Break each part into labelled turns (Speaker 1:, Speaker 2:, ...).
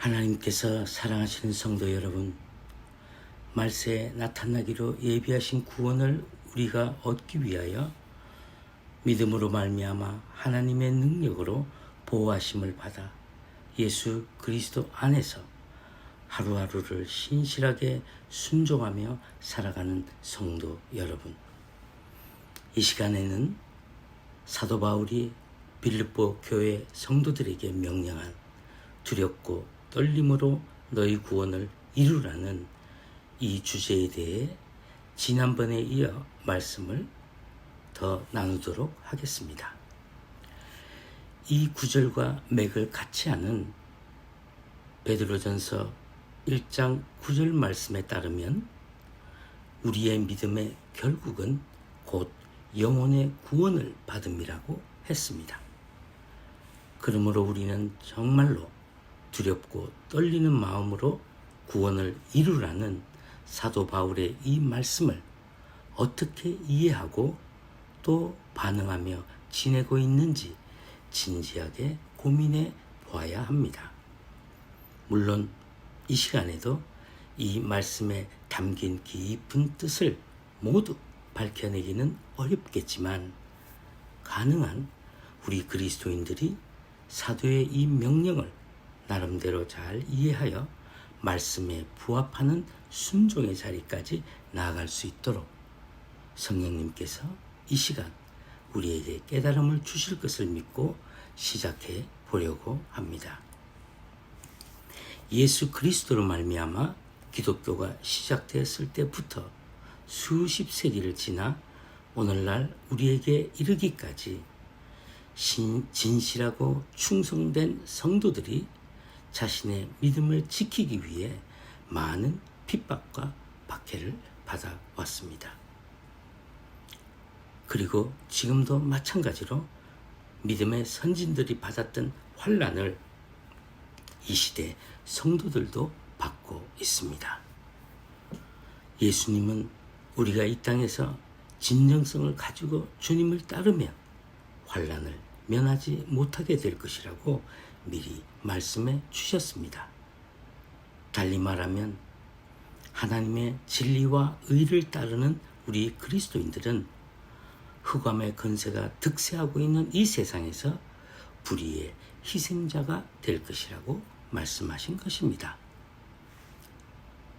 Speaker 1: 하나님께서 사랑하시는 성도 여러분, 말세에 나타나기로 예비하신 구원을 우리가 얻기 위하여 믿음으로 말미암아 하나님의 능력으로 보호하심을 받아 예수 그리스도 안에서 하루하루를 신실하게 순종하며 살아가는 성도 여러분, 이 시간에는 사도 바울이 빌립보 교회 성도들에게 명령한 두렵고 떨림으로 너희 구원을 이루라는 이 주제에 대해 지난번에 이어 말씀을 더 나누도록 하겠습니다. 이 구절과 맥을 같이 하는 베드로전서 1장 9절 말씀에 따르면 우리의 믿음의 결국은 곧 영혼의 구원을 받음이라고 했습니다. 그러므로 우리는 정말로 두렵고 떨리는 마음으로 구원을 이루라는 사도 바울의 이 말씀을 어떻게 이해하고 또 반응하며 지내고 있는지 진지하게 고민해 보아야 합니다. 물론 이 시간에도 이 말씀에 담긴 깊은 뜻을 모두 밝혀내기는 어렵겠지만 가능한 우리 그리스도인들이 사도의 이 명령을 나름대로 잘 이해하여 말씀에 부합하는 순종의 자리까지 나아갈 수 있도록 성령님께서 이 시간 우리에게 깨달음을 주실 것을 믿고 시작해 보려고 합니다. 예수 그리스도로 말미암아 기독교가 시작되었을 때부터 수십 세기를 지나 오늘날 우리에게 이르기까지 진실하고 충성된 성도들이 자신의 믿음을 지키기 위해 많은 핍박과 박해를 받아왔습니다. 그리고 지금도 마찬가지로 믿음의 선진들이 받았던 환난을 이 시대 성도들도 받고 있습니다. 예수님은 우리가 이 땅에서 진정성을 가지고 주님을 따르면 환난을 면하지 못하게 될 것이라고 미리 말씀해 주셨습니다. 달리 말하면 하나님의 진리와 의를 따르는 우리 그리스도인들은 흑암의 권세가 득세하고 있는 이 세상에서 불의의 희생자가 될 것이라고 말씀하신 것입니다.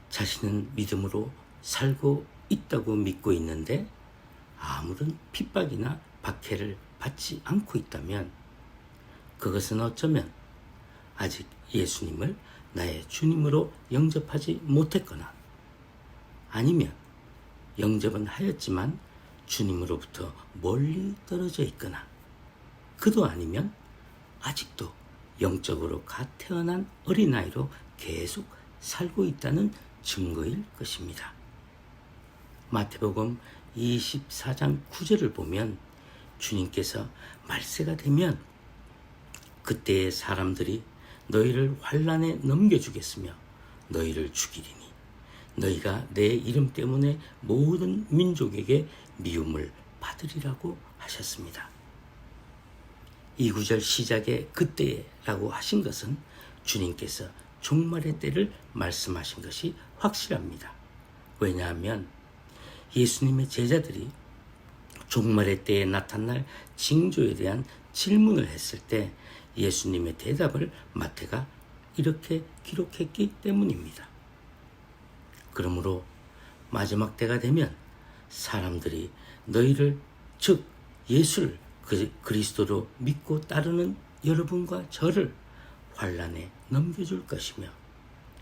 Speaker 1: 자신은 믿음으로 살고 있다고 믿고 있는데 아무런 핍박이나 박해를 받지 않고 있다면 그것은 어쩌면 아직 예수님을 나의 주님으로 영접하지 못했거나 아니면 영접은 하였지만 주님으로부터 멀리 떨어져 있거나 그도 아니면 아직도 영적으로 갓 태어난 어린아이로 계속 살고 있다는 증거일 것입니다. 마태복음 24장 9절을 보면 주님께서 말세가 되면 그때의 사람들이 너희를 환난에 넘겨주겠으며 너희를 죽이리니 너희가 내 이름 때문에 모든 민족에게 미움을 받으리라고 하셨습니다. 이 구절 시작에 그때라고 하신 것은 주님께서 종말의 때를 말씀하신 것이 확실합니다. 왜냐하면 예수님의 제자들이 종말의 때에 나타날 징조에 대한 질문을 했을 때 예수님의 대답을 마태가 이렇게 기록했기 때문입니다. 그러므로 마지막 때가 되면 사람들이 너희를 즉 예수를 그리스도로 믿고 따르는 여러분과 저를 환난에 넘겨줄 것이며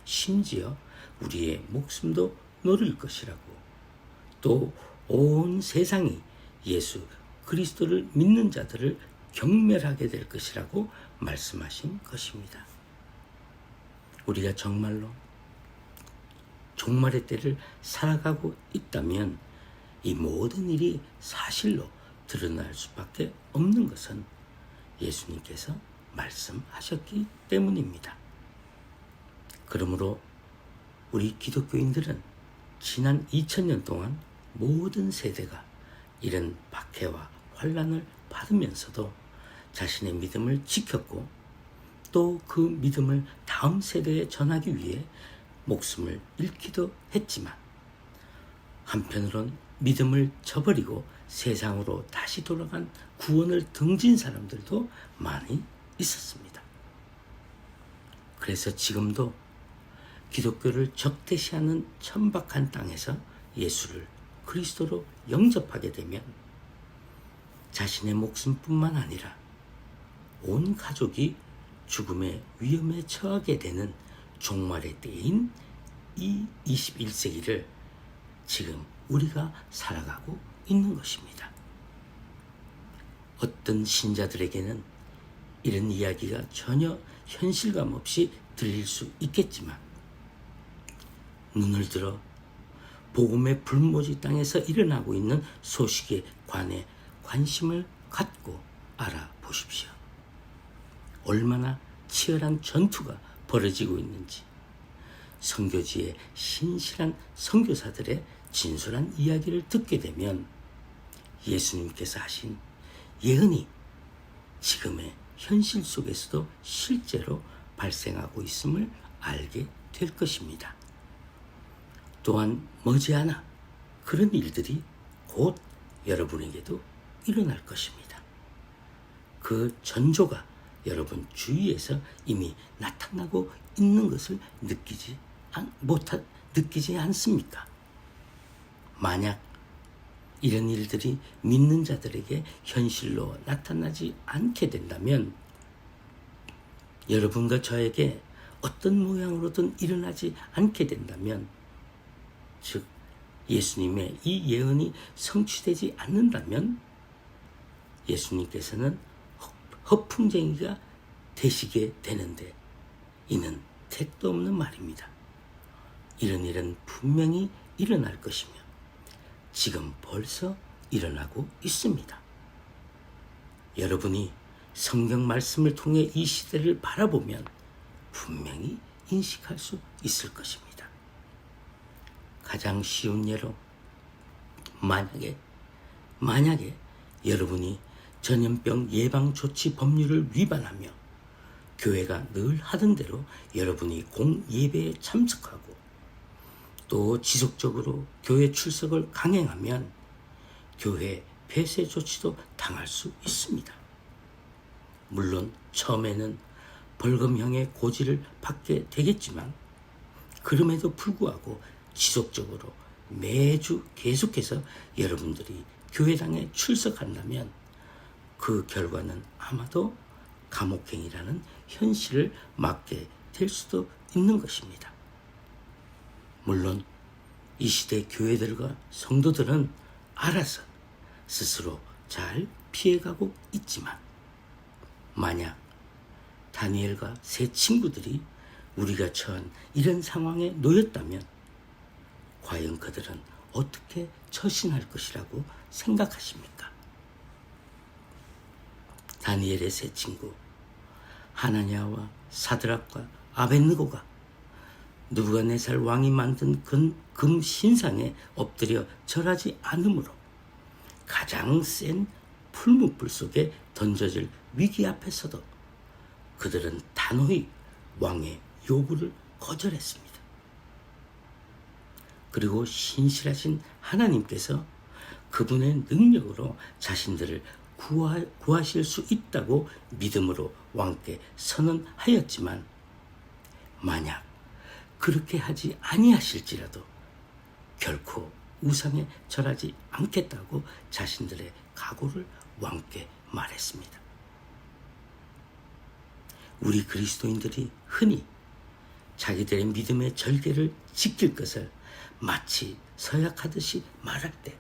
Speaker 1: 심지어 우리의 목숨도 노릴 것이라고 또 온 세상이 예수 그리스도를 믿는 자들을 경멸하게 될 것이라고 말씀하신 것입니다. 우리가 정말로 종말의 때를 살아가고 있다면 이 모든 일이 사실로 드러날 수밖에 없는 것은 예수님께서 말씀하셨기 때문입니다. 그러므로 우리 기독교인들은 지난 2000년 동안 모든 세대가 이런 박해와 환난을 받으면서도 자신의 믿음을 지켰고 또 그 믿음을 다음 세대에 전하기 위해 목숨을 잃기도 했지만 한편으론 믿음을 저버리고 세상으로 다시 돌아간 구원을 등진 사람들도 많이 있었습니다. 그래서 지금도 기독교를 적대시하는 천박한 땅에서 예수를 그리스도로 영접하게 되면 자신의 목숨뿐만 아니라 온 가족이 죽음의 위험에 처하게 되는 종말의 때인 이 21세기를 지금 우리가 살아가고 있는 것입니다. 어떤 신자들에게는 이런 이야기가 전혀 현실감 없이 들릴 수 있겠지만 눈을 들어 복음의 불모지 땅에서 일어나고 있는 소식에 관해 관심을 갖고 알아보십시오. 얼마나 치열한 전투가 벌어지고 있는지 선교지의 신실한 선교사들의 진솔한 이야기를 듣게 되면 예수님께서 하신 예언이 지금의 현실 속에서도 실제로 발생하고 있음을 알게 될 것입니다. 또한 머지않아 그런 일들이 곧 여러분에게도 일어날 것입니다. 그 전조가 여러분 주위에서 이미 나타나고 있는 것을 느끼지 않습니까? 만약 이런 일들이 믿는 자들에게 현실로 나타나지 않게 된다면 여러분과 저에게 어떤 모양으로든 일어나지 않게 된다면 즉 예수님의 이 예언이 성취되지 않는다면 예수님께서는 허풍쟁이가 되시게 되는데 이는 택도 없는 말입니다. 이런 일은 분명히 일어날 것이며 지금 벌써 일어나고 있습니다. 여러분이 성경 말씀을 통해 이 시대를 바라보면 분명히 인식할 수 있을 것입니다. 가장 쉬운 예로 만약에 여러분이 전염병 예방조치 법률을 위반하며 교회가 늘 하던 대로 여러분이 공예배에 참석하고 또 지속적으로 교회 출석을 강행하면 교회 폐쇄 조치도 당할 수 있습니다. 물론 처음에는 벌금형의 고지를 받게 되겠지만 그럼에도 불구하고 지속적으로 매주 계속해서 여러분들이 교회당에 출석한다면 그 결과는 아마도 감옥행이라는 현실을 맞게 될 수도 있는 것입니다. 물론 이 시대 교회들과 성도들은 알아서 스스로 잘 피해가고 있지만 만약 다니엘과 세 친구들이 우리가 처한 이런 상황에 놓였다면 과연 그들은 어떻게 처신할 것이라고 생각하십니까? 다니엘의 세 친구 하나냐와 사드락과 아벳느고가 느부갓네살 왕이 만든 금 신상에 엎드려 절하지 않으므로 가장 센 풀무불 속에 던져질 위기 앞에서도 그들은 단호히 왕의 요구를 거절했습니다. 그리고 신실하신 하나님께서 그분의 능력으로 자신들을 구하실 수 있다고 믿음으로 왕께 선언하였지만 만약 그렇게 하지 아니하실지라도 결코 우상에 절하지 않겠다고 자신들의 각오를 왕께 말했습니다. 우리 그리스도인들이 흔히 자기들의 믿음의 절개를 지킬 것을 마치 서약하듯이 말할 때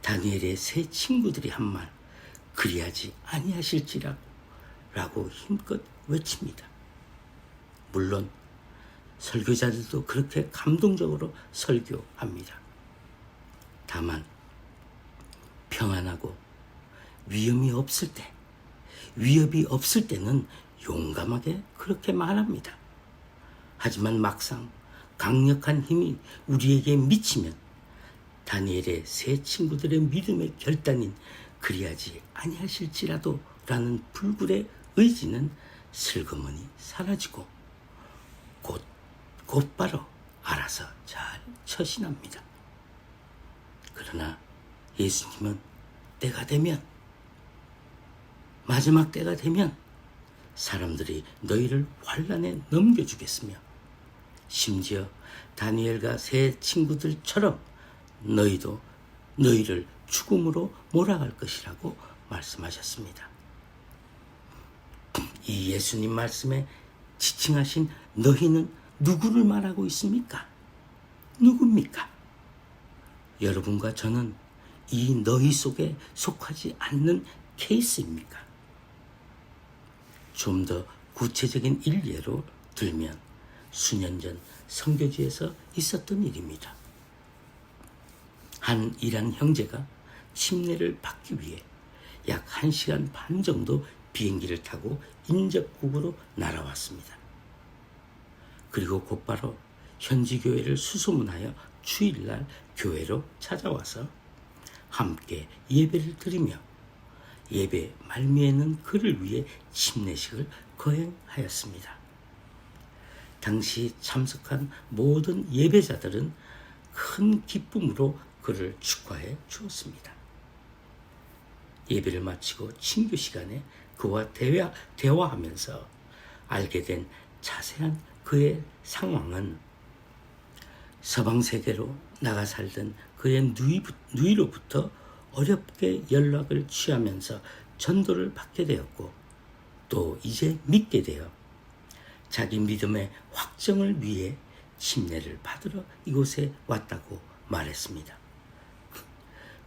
Speaker 1: 다니엘의 세 친구들이 한 말 그리하지 아니하실지라고 힘껏 외칩니다. 물론 설교자들도 그렇게 감동적으로 설교합니다. 다만 평안하고 위협이 없을 때는 용감하게 그렇게 말합니다. 하지만 막상 강력한 힘이 우리에게 미치면 다니엘의 세 친구들의 믿음의 결단인 그리하지 아니하실지라도 라는 불굴의 의지는 슬그머니 사라지고 곧바로 알아서 잘 처신합니다. 그러나 예수님은 마지막 때가 되면 사람들이 너희를 환난에 넘겨주겠으며 심지어 다니엘과 세 친구들처럼 너희를 죽음으로 몰아갈 것이라고 말씀하셨습니다. 이 예수님 말씀에 지칭하신 너희는 누구를 말하고 있습니까? 누굽니까? 여러분과 저는 이 너희 속에 속하지 않는 케이스입니까? 좀 더 구체적인 일례로 들면 수년 전 선교지에서 있었던 일입니다. 한 이란 형제가 침례를 받기 위해 약 1시간 반 정도 비행기를 타고 인접국으로 날아왔습니다. 그리고 곧바로 현지 교회를 수소문하여 주일날 교회로 찾아와서 함께 예배를 드리며 예배 말미에는 그를 위해 침례식을 거행하였습니다. 당시 참석한 모든 예배자들은 큰 기쁨으로 그를 축하해 주었습니다. 예배를 마치고 친교 시간에 그와 대화하면서 알게 된 자세한 그의 상황은 서방 세계로 나가 살던 그의 누이로부터 어렵게 연락을 취하면서 전도를 받게 되었고 또 이제 믿게 되어 자기 믿음의 확정을 위해 침례를 받으러 이곳에 왔다고 말했습니다.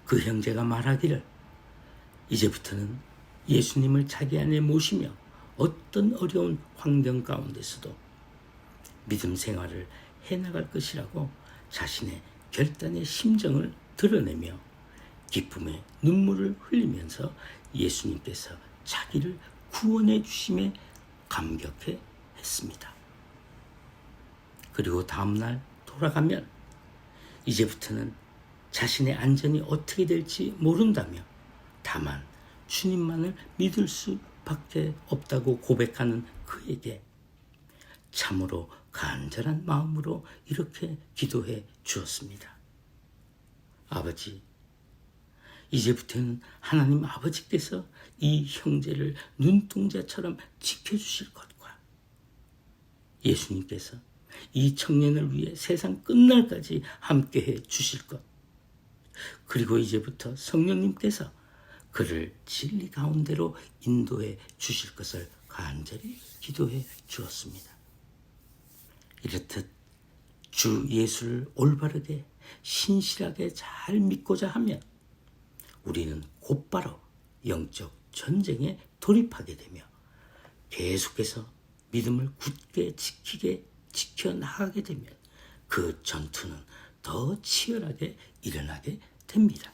Speaker 1: 그 형제가 말하기를 이제부터는 예수님을 자기 안에 모시며 어떤 어려운 환경 가운데서도 믿음 생활을 해나갈 것이라고 자신의 결단의 심정을 드러내며 기쁨의 눈물을 흘리면서 예수님께서 자기를 구원해 주심에 감격해 했습니다. 그리고 다음날 돌아가면 이제부터는 자신의 안전이 어떻게 될지 모른다며 다만 주님만을 믿을 수밖에 없다고 고백하는 그에게 참으로 간절한 마음으로 이렇게 기도해 주었습니다. 아버지, 이제부터는 하나님 아버지께서 이 형제를 눈동자처럼 지켜주실 것과 예수님께서 이 청년을 위해 세상 끝날까지 함께해 주실 것, 그리고 이제부터 성령님께서 그를 진리 가운데로 인도해 주실 것을 간절히 기도해 주었습니다. 이렇듯 주 예수를 올바르게 신실하게 잘 믿고자 하면 우리는 곧바로 영적 전쟁에 돌입하게 되며 계속해서 믿음을 굳게 지켜나가게 되면 그 전투는 더 치열하게 일어나게 됩니다.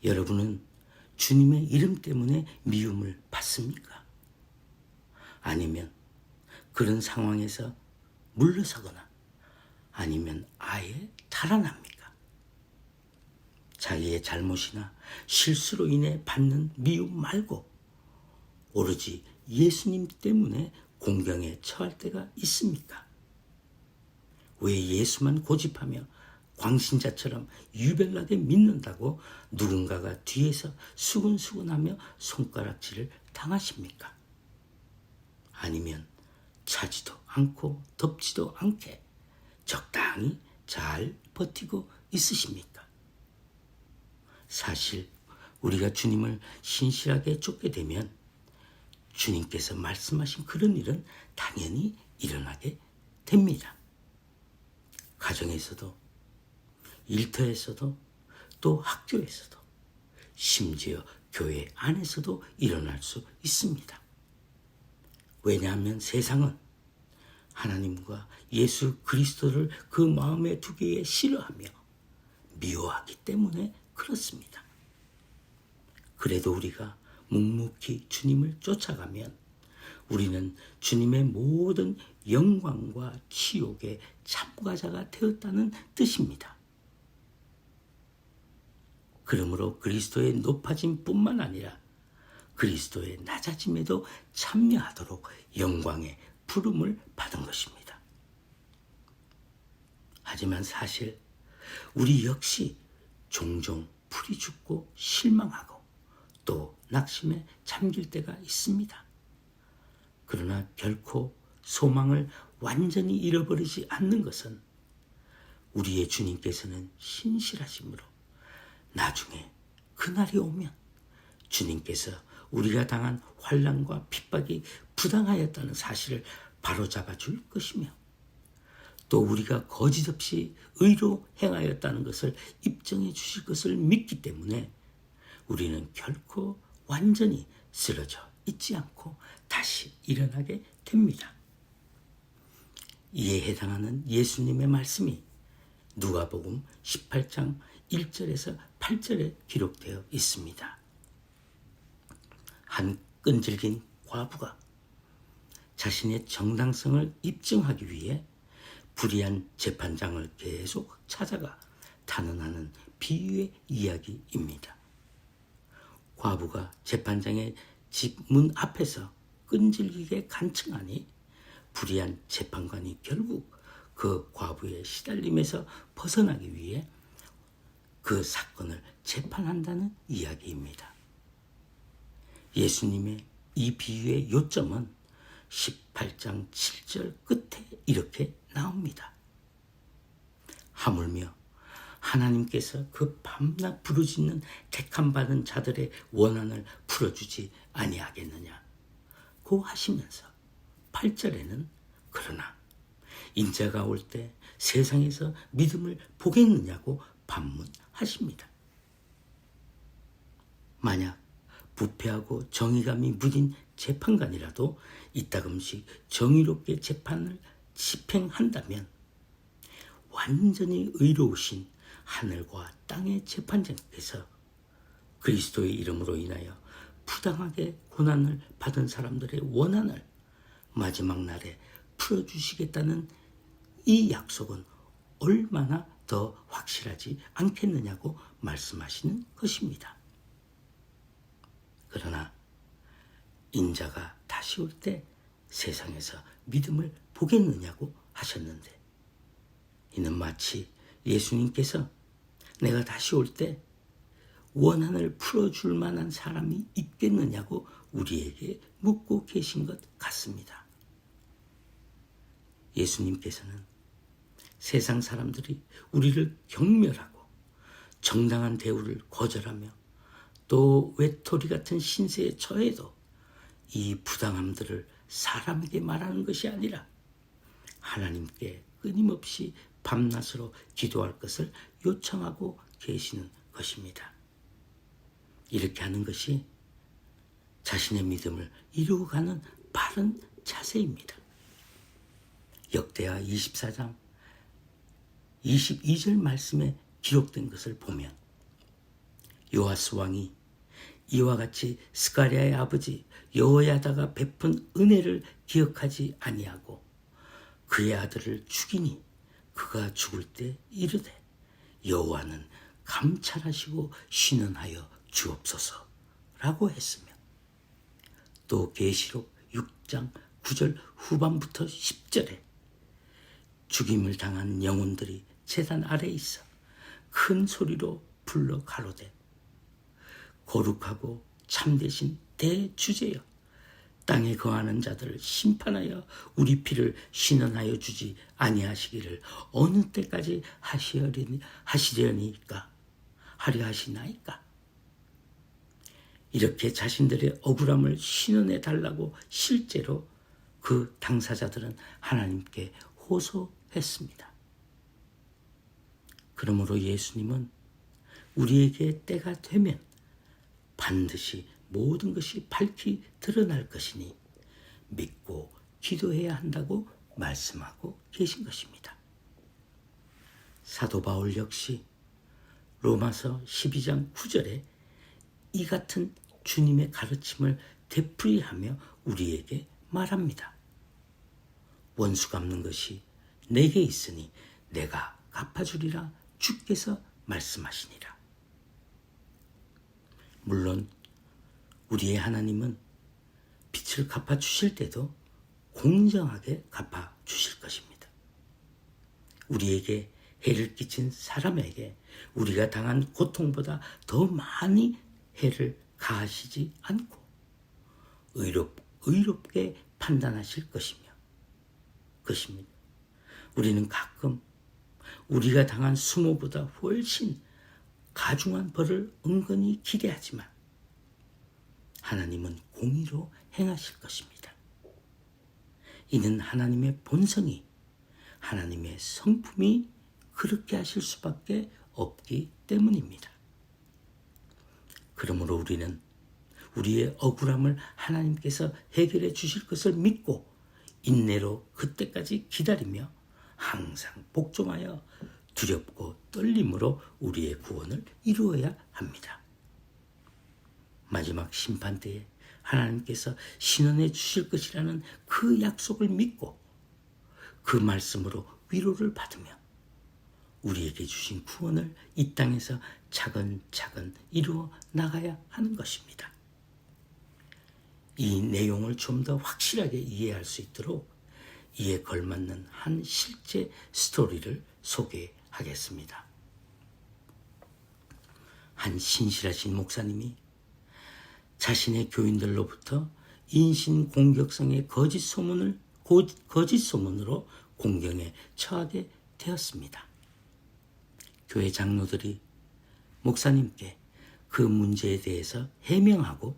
Speaker 1: 여러분은 주님의 이름 때문에 미움을 받습니까? 아니면 그런 상황에서 물러서거나 아니면 아예 달아납니까? 자기의 잘못이나 실수로 인해 받는 미움 말고 오로지 예수님 때문에 공경에 처할 때가 있습니까? 왜 예수만 고집하며 광신자처럼 유별나게 믿는다고 누군가가 뒤에서 수근수근하며 손가락질을 당하십니까? 아니면 차지도 않고 덥지도 않게 적당히 잘 버티고 있으십니까? 사실 우리가 주님을 신실하게 쫓게 되면 주님께서 말씀하신 그런 일은 당연히 일어나게 됩니다. 가정에서도 일터에서도 또 학교에서도 심지어 교회 안에서도 일어날 수 있습니다. 왜냐하면 세상은 하나님과 예수 그리스도를 그 마음에 두기에 싫어하며 미워하기 때문에 그렇습니다. 그래도 우리가 묵묵히 주님을 쫓아가면 우리는 주님의 모든 영광과 치욕의 참가자가 되었다는 뜻입니다. 그러므로 그리스도의 높아짐뿐만 아니라 그리스도의 낮아짐에도 참여하도록 영광의 부름을 받은 것입니다. 하지만 사실 우리 역시 종종 풀이 죽고 실망하고 또 낙심에 잠길 때가 있습니다. 그러나 결코 소망을 완전히 잃어버리지 않는 것은 우리의 주님께서는 신실하심으로 나중에 그날이 오면 주님께서 우리가 당한 환난과 핍박이 부당하였다는 사실을 바로잡아 줄 것이며 또 우리가 거짓없이 의로 행하였다는 것을 입증해 주실 것을 믿기 때문에 우리는 결코 완전히 쓰러져 있지 않고 다시 일어나게 됩니다. 이에 해당하는 예수님의 말씀이 누가복음 18장 1절에서 8절에 기록되어 있습니다. 한 끈질긴 과부가 자신의 정당성을 입증하기 위해 불의한 재판장을 계속 찾아가 탄원하는 비유의 이야기입니다. 과부가 재판장의 집 문 앞에서 끈질기게 간청하니 불의한 재판관이 결국 그 과부의 시달림에서 벗어나기 위해 그 사건을 재판한다는 이야기입니다. 예수님의 이 비유의 요점은 18장 7절 끝에 이렇게 나옵니다. 하물며 하나님께서 그 밤낮 부르짖는 택함받은 자들의 원한을 풀어주지 아니하겠느냐 고 하시면서 8절에는 그러나 인자가 올 때 세상에서 믿음을 보겠느냐고 반문하십니다. 만약 부패하고 정의감이 무딘 재판관이라도 이따금씩 정의롭게 재판을 집행한다면 완전히 의로우신 하늘과 땅의 재판장께서 그리스도의 이름으로 인하여 부당하게 고난을 받은 사람들의 원한을 마지막 날에 풀어주시겠다는 이 약속은 얼마나 더 확실하지 않겠느냐고 말씀하시는 것입니다. 그러나 인자가 다시 올 때 세상에서 믿음을 보겠느냐고 하셨는데 이는 마치 예수님께서 내가 다시 올 때 원한을 풀어줄 만한 사람이 있겠느냐고 우리에게 묻고 계신 것 같습니다. 예수님께서는 세상 사람들이 우리를 경멸하고 정당한 대우를 거절하며 또 외톨이 같은 신세에 처해도 이 부당함들을 사람에게 말하는 것이 아니라 하나님께 끊임없이 밤낮으로 기도할 것을 요청하고 계시는 것입니다. 이렇게 하는 것이 자신의 믿음을 이루어가는 바른 자세입니다. 역대하 24장 22절 말씀에 기록된 것을 보면 요아스 왕이 이와 같이 스가랴의 아버지 여호야다가 베푼 은혜를 기억하지 아니하고 그의 아들을 죽이니 그가 죽을 때 이르되 여호와는 감찰하시고 신원하여 주옵소서라고 했으며 또 계시록 6장 9절 후반부터 10절에 죽임을 당한 영혼들이 제단 아래에 있어 큰 소리로 불러 가로되 거룩하고 참되신 대주제여 땅에 거하는 자들을 심판하여 우리 피를 신원하여 주지 아니하시기를 어느 때까지 하시려니까 하려 하시나이까. 이렇게 자신들의 억울함을 신원해 달라고 실제로 그 당사자들은 하나님께 호소했습니다. 그러므로 예수님은 우리에게 때가 되면 반드시 모든 것이 밝히 드러날 것이니 믿고 기도해야 한다고 말씀하고 계신 것입니다. 사도 바울 역시 로마서 12장 9절에 이 같은 주님의 가르침을 되풀이하며 우리에게 말합니다. 원수 갚는 것이 내게 있으니 내가 갚아주리라 주께서 말씀하시니라. 물론 우리의 하나님은 빚을 갚아주실 때도 공정하게 갚아주실 것입니다. 우리에게 해를 끼친 사람에게 우리가 당한 고통보다 더 많이 해를 가하시지 않고 의롭게 판단하실 것입니다. 우리는 가끔 우리가 당한 수모보다 훨씬 가중한 벌을 은근히 기대하지만 하나님은 공의로 행하실 것입니다. 이는 하나님의 본성이, 하나님의 성품이 그렇게 하실 수밖에 없기 때문입니다. 그러므로 우리는 우리의 억울함을 하나님께서 해결해 주실 것을 믿고 인내로 그때까지 기다리며 항상 복종하여 두렵고 떨림으로 우리의 구원을 이루어야 합니다. 마지막 심판 때에 하나님께서 신원해 주실 것이라는 그 약속을 믿고 그 말씀으로 위로를 받으며 우리에게 주신 구원을 이 땅에서 차근차근 이루어 나가야 하는 것입니다. 이 내용을 좀 더 확실하게 이해할 수 있도록 이에 걸맞는 한 실제 스토리를 소개하겠습니다. 한 신실하신 목사님이 자신의 교인들로부터 인신공격성의 거짓 소문으로 공경에 처하게 되었습니다. 교회 장로들이 목사님께 그 문제에 대해서 해명하고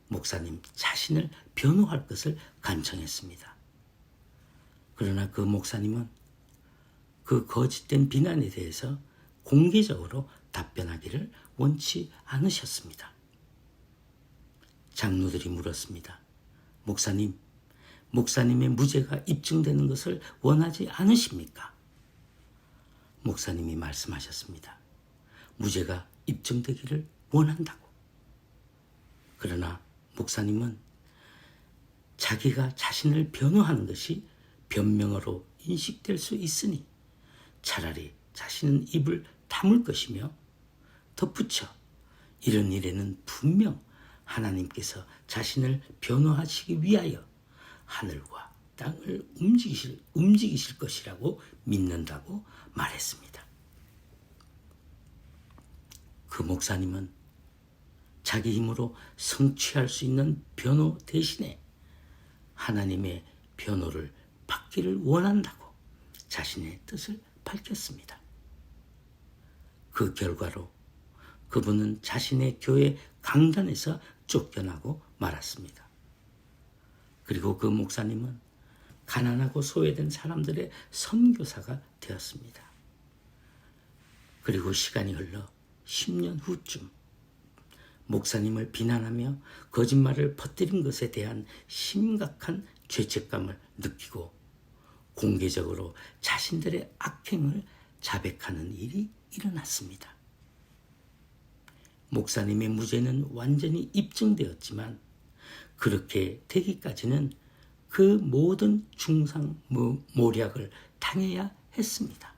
Speaker 1: 목사님 자신을 변호할 것을 간청했습니다. 그러나 그 목사님은 그 거짓된 비난에 대해서 공개적으로 답변하기를 원치 않으셨습니다. 장로들이 물었습니다. 목사님의 무죄가 입증되는 것을 원하지 않으십니까? 목사님이 말씀하셨습니다. 무죄가 입증되기를 원한다고. 그러나 목사님은 자기가 자신을 변호하는 것이 변명으로 인식될 수 있으니 차라리 자신은 입을 다물 것이며 덧붙여 이런 일에는 분명 하나님께서 자신을 변호하시기 위하여 하늘과 땅을 움직이실 것이라고 믿는다고 말했습니다. 그 목사님은 자기 힘으로 성취할 수 있는 변호 대신에 하나님의 변호를 받기를 원한다고 자신의 뜻을 밝혔습니다. 그 결과로 그분은 자신의 교회 강단에서 쫓겨나고 말았습니다. 그리고 그 목사님은 가난하고 소외된 사람들의 선교사가 되었습니다. 그리고 시간이 흘러 10년 후쯤 목사님을 비난하며 거짓말을 퍼뜨린 것에 대한 심각한 죄책감을 느끼고 공개적으로 자신들의 악행을 자백하는 일이 일어났습니다. 목사님의 무죄는 완전히 입증되었지만 그렇게 되기까지는 그 모든 중상모략을 당해야 했습니다.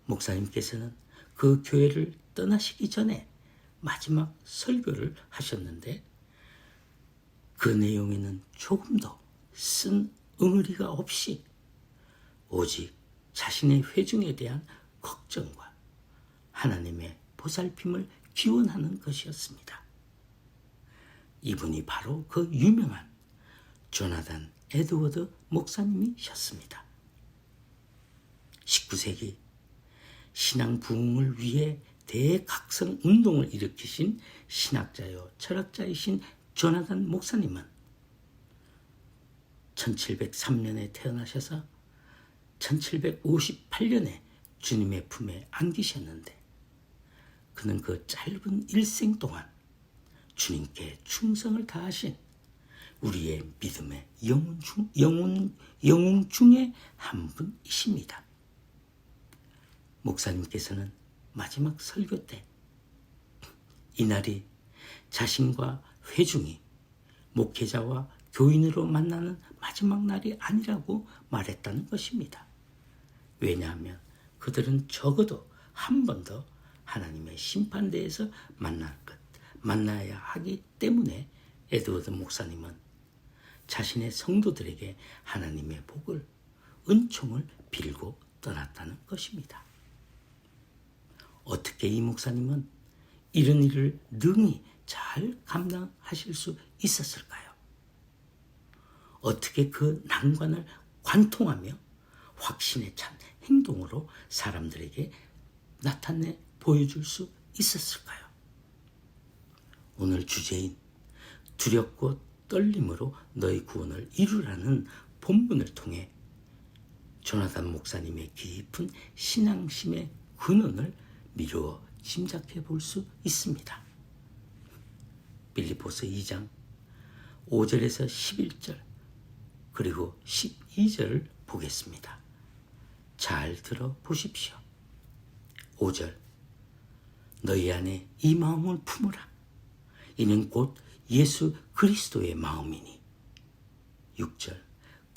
Speaker 1: 목사님께서는 그 교회를 떠나시기 전에 마지막 설교를 하셨는데 그 내용에는 조금도 쓴 응어리가 없이 오직 자신의 회중에 대한 걱정과 하나님의 보살핌을 기원하는 것이었습니다. 이분이 바로 그 유명한 조나단 에드워드 목사님이셨습니다. 19세기 신앙 부흥을 위해 대각성 운동을 일으키신 신학자요 철학자이신 조나단 목사님은 1703년에 태어나셔서 1758년에 주님의 품에 안기셨는데 그는 그 짧은 일생 동안 주님께 충성을 다하신 우리의 믿음의 영웅 중에 한 분이십니다. 목사님께서는 마지막 설교 때 이날이 자신과 회중이 목회자와 교인으로 만나는 마지막 날이 아니라고 말했다는 것입니다. 왜냐하면 그들은 적어도 한 번 더 하나님의 심판대에서 만나야 하기 때문에 에드워드 목사님은 자신의 성도들에게 하나님의 복을, 은총을 빌고 떠났다는 것입니다. 어떻게 이 목사님은 이런 일을 능히 잘 감당하실 수 있었을까요? 어떻게 그 난관을 관통하며 확신에 찬 행동으로 사람들에게 나타내 보여줄 수 있었을까요? 오늘 주제인 두렵고 떨림으로 너희 구원을 이루라는 본문을 통해 조나단 목사님의 깊은 신앙심의 근원을 미루어 짐작해 볼 수 있습니다. 빌립보서 2장 5절에서 11절 그리고 12절을 보겠습니다. 잘 들어보십시오. 5절 너희 안에 이 마음을 품으라. 이는 곧 예수 그리스도의 마음이니. 6절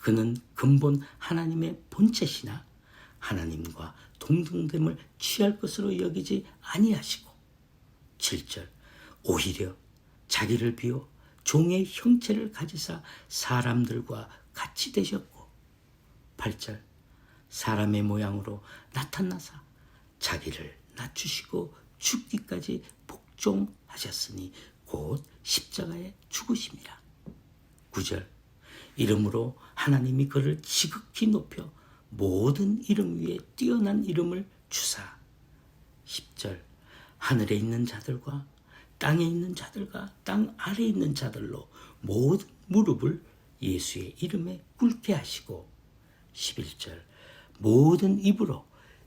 Speaker 1: 그는 근본 하나님의 본체시나 하나님과 동등됨을 취할 것으로 여기지 아니하시고. 7절 오히려 자기를 비워 종의 형체를 가지사 사람들과 같이 되셨고. 8절 사람의 모양으로 나타나사 자기를 낮추시고 죽기까지 복종하셨으니 곧 십자가에 죽으심이라. 9절 이름으로 하나님이 그를 지극히 높여 모든 이름 위에 뛰어난 이름을 주사. 10절 하늘에 있는 자들과 땅에 있는 자들과 땅 아래에 있는 자들로 모든 무릎을 예수의 이름에 꿇게 하시고. 11절 모든 입으로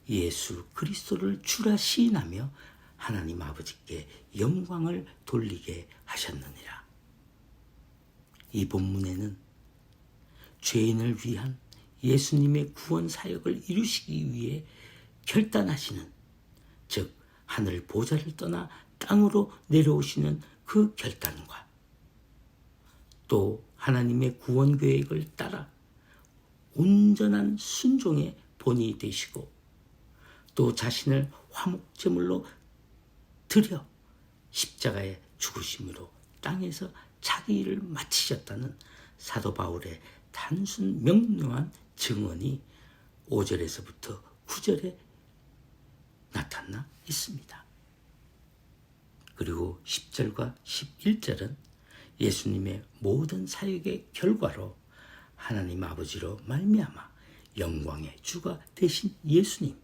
Speaker 1: 예수 그리스도를 주라 시인하며 하나님 아버지께 영광을 돌리게 하셨느니라. 이 본문에는 죄인을 위한 예수님의 구원 사역을 이루시기 위해 결단하시는, 즉 하늘 보좌를 떠나 땅으로 내려오시는 그 결단과 또 하나님의 구원 계획을 따라 온전한 순종의 본이 되시고 또 자신을 화목제물로 드려 십자가에 죽으심으로 땅에서 자기 일을 마치셨다는 사도 바울의 단순 명료한 증언이 5절에서부터 9절에 나타나 있습니다. 그리고 10절과 11절은 예수님의 모든 사역의 결과로 하나님 아버지로 말미암아 영광의 주가 되신 예수님,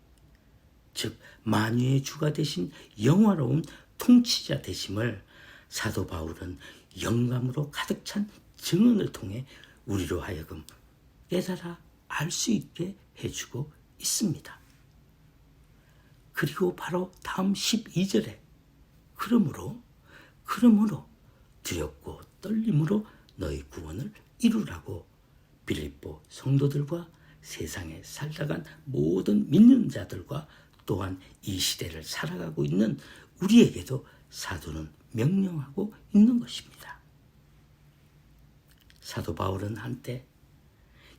Speaker 1: 즉 만유의 주가 되신 영화로운 통치자 되심을 사도 바울은 영감으로 가득 찬 증언을 통해 우리로 하여금 깨달아 알 수 있게 해주고 있습니다. 그리고 바로 다음 12절에 그러므로 두렵고 떨림으로 너희 구원을 이루라고 빌립보 성도들과 세상에 살다간 모든 믿는 자들과 또한 이 시대를 살아가고 있는 우리에게도 사도는 명령하고 있는 것입니다. 사도 바울은 한때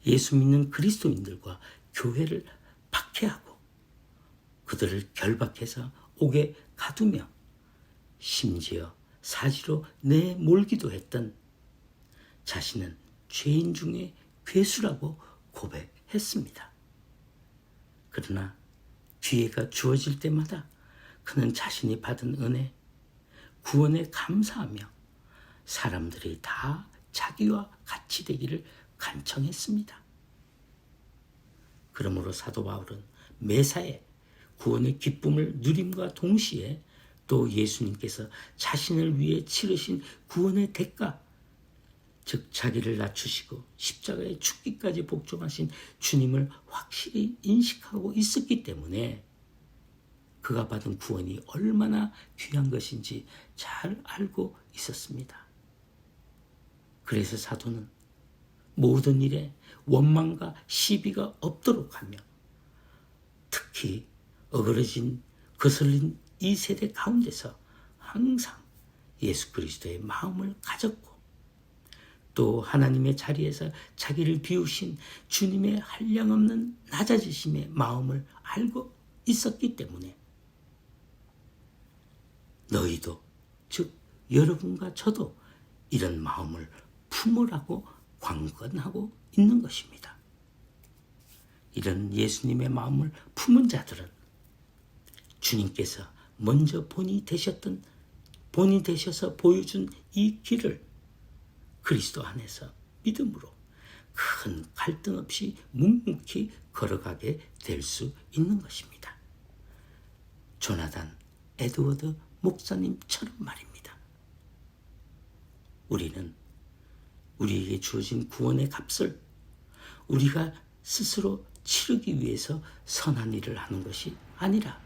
Speaker 1: 예수 믿는 그리스도인들과 교회를 박해하고 그들을 결박해서 옥에 가두며 심지어 사지로 내몰기도 했던 자신은 죄인 중에 괴수라고 고백했습니다. 그러나 기회가 주어질 때마다 그는 자신이 받은 은혜, 구원에 감사하며 사람들이 다 자기와 같이 되기를 간청했습니다. 그러므로 사도 바울은 매사에 구원의 기쁨을 누림과 동시에 또 예수님께서 자신을 위해 치르신 구원의 대가, 즉 자기를 낮추시고 십자가에 죽기까지 복종하신 주님을 확실히 인식하고 있었기 때문에 그가 받은 구원이 얼마나 귀한 것인지 잘 알고 있었습니다. 그래서 사도는 모든 일에 원망과 시비가 없도록 하며 특히 어그러진 거슬린 이 세대 가운데서 항상 예수 그리스도의 마음을 가졌고 또 하나님의 자리에서 자기를 비우신 주님의 한량없는 낮아지심의 마음을 알고 있었기 때문에 너희도 즉 여러분과 저도 이런 마음을 품으라고 관건하고 있는 것입니다. 이런 예수님의 마음을 품은 자들은 주님께서 먼저 본이 되셔서 보여준 이 길을 그리스도 안에서 믿음으로 큰 갈등 없이 묵묵히 걸어가게 될 수 있는 것입니다. 조나단 에드워드 목사님처럼 말입니다. 우리는 우리에게 주어진 구원의 값을 우리가 스스로 치르기 위해서 선한 일을 하는 것이 아니라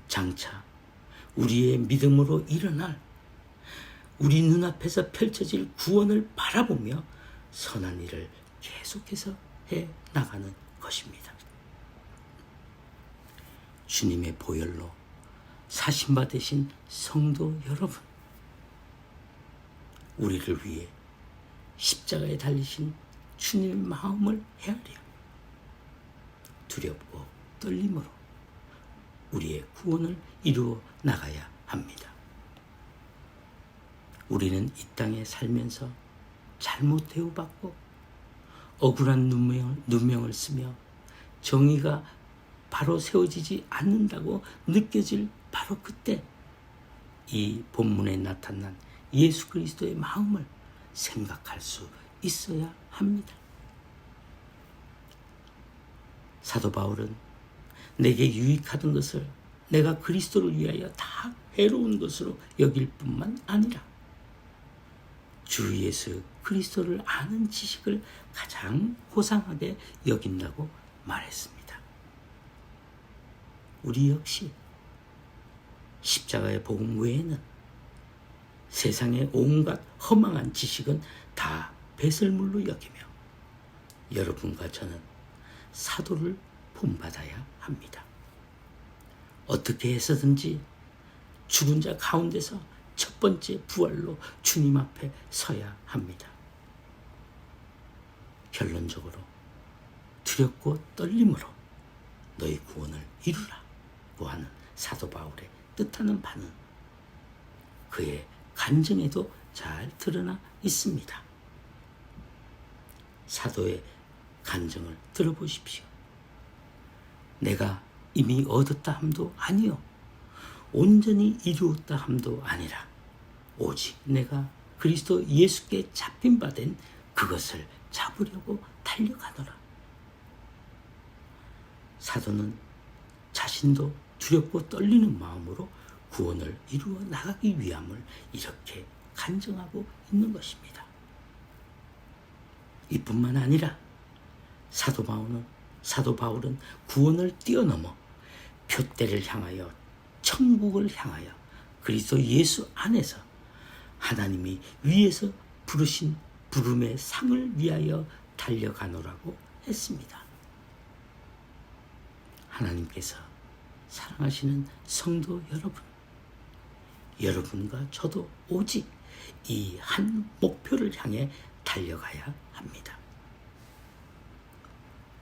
Speaker 1: 장차 우리의 믿음으로 일어날 우리 눈앞에서 펼쳐질 구원을 바라보며 선한 일을 계속해서 해 나가는 것입니다. 주님의 보혈로 사심받으신 성도 여러분, 우리를 위해 십자가에 달리신 주님의 마음을 헤아려 두렵고 떨림으로 우리의 구원을 이루어 나가야 합니다. 우리는 이 땅에 살면서 잘못 대우받고 억울한 누명을 쓰며 정의가 바로 세워지지 않는다고 느껴질 바로 그때 이 본문에 나타난 예수 그리스도의 마음을 생각할 수 있어야 합니다. 사도 바울은 내게 유익하던 것을 내가 그리스도를 위하여 다 해로운 것으로 여길 뿐만 아니라 주 예수 그리스도를 아는 지식을 가장 고상하게 여긴다고 말했습니다. 우리 역시 십자가의 복음 외에는 세상의 온갖 허망한 지식은 다 배설물로 여기며 여러분과 저는 사도를 본받아야 합니다. 어떻게 해서든지 죽은 자 가운데서 첫 번째 부활로 주님 앞에 서야 합니다. 결론적으로 두렵고 떨림으로 너희 구원을 이루라고 하는 사도 바울의 뜻하는 바는 그의 간증에도 잘 드러나 있습니다. 사도의 간증을 들어보십시오. 내가 이미 얻었다 함도 아니요 온전히 이루었다 함도 아니라 오직 내가 그리스도 예수께 잡힌 바 된 그것을 잡으려고 달려가노라. 사도는 자신도 두렵고 떨리는 마음으로 구원을 이루어 나가기 위함을 이렇게 간증하고 있는 것입니다. 이뿐만 아니라 사도 바울은 구원을 뛰어넘어 표대를 향하여 천국을 향하여 그리스도 예수 안에서 하나님이 위에서 부르신 부름의 상을 위하여 달려가노라고 했습니다. 하나님께서 사랑하시는 성도 여러분, 여러분과 저도 오직 이 한 목표를 향해 달려가야 합니다.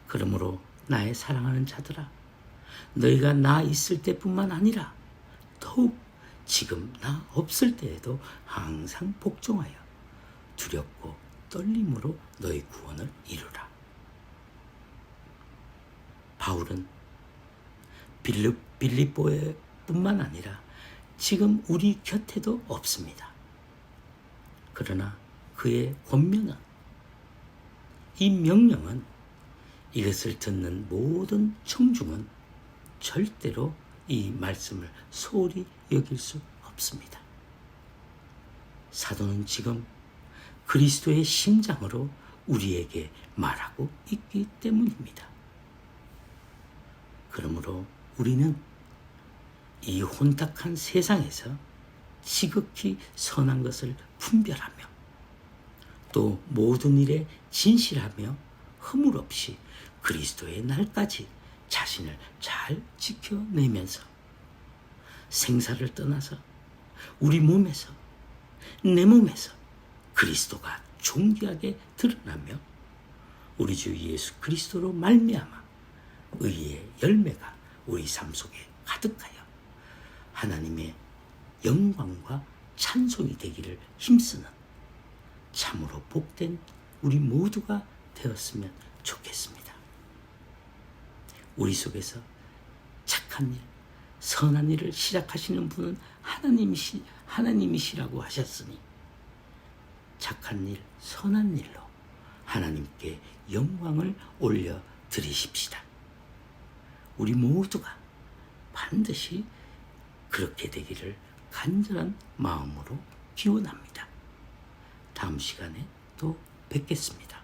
Speaker 1: 그러므로 나의 사랑하는 자들아, 너희가 나 있을 때뿐만 아니라 더욱 지금 나 없을 때에도 항상 복종하여 두렵고 떨림으로 너희 구원을 이루라. 바울은 빌립보에 뿐만 아니라 지금 우리 곁에도 없습니다. 그러나 그의 권면은, 이 명령은, 이것을 듣는 모든 청중은 절대로 이 말씀을 소홀히 여길 수 없습니다. 사도는 지금 그리스도의 심장으로 우리에게 말하고 있기 때문입니다. 그러므로 우리는 이 혼탁한 세상에서 지극히 선한 것을 분별하며 또 모든 일에 진실하며 허물 없이 그리스도의 날까지 자신을 잘 지켜내면서 생사를 떠나서 우리 몸에서, 내 몸에서 그리스도가 존귀하게 드러나며 우리 주 예수 그리스도로 말미암아 의의 열매가 우리 삶 속에 가득하여 하나님의 영광과 찬송이 되기를 힘쓰는 참으로 복된 우리 모두가 되었으면 좋겠습니다. 우리 속에서 착한 일, 선한 일을 시작하시는 분은 하나님이시라고 하셨으니 착한 일, 선한 일로 하나님께 영광을 올려 드리십시다. 우리 모두가 반드시 그렇게 되기를 간절한 마음으로 기원합니다. 다음 시간에 또 뵙겠습니다.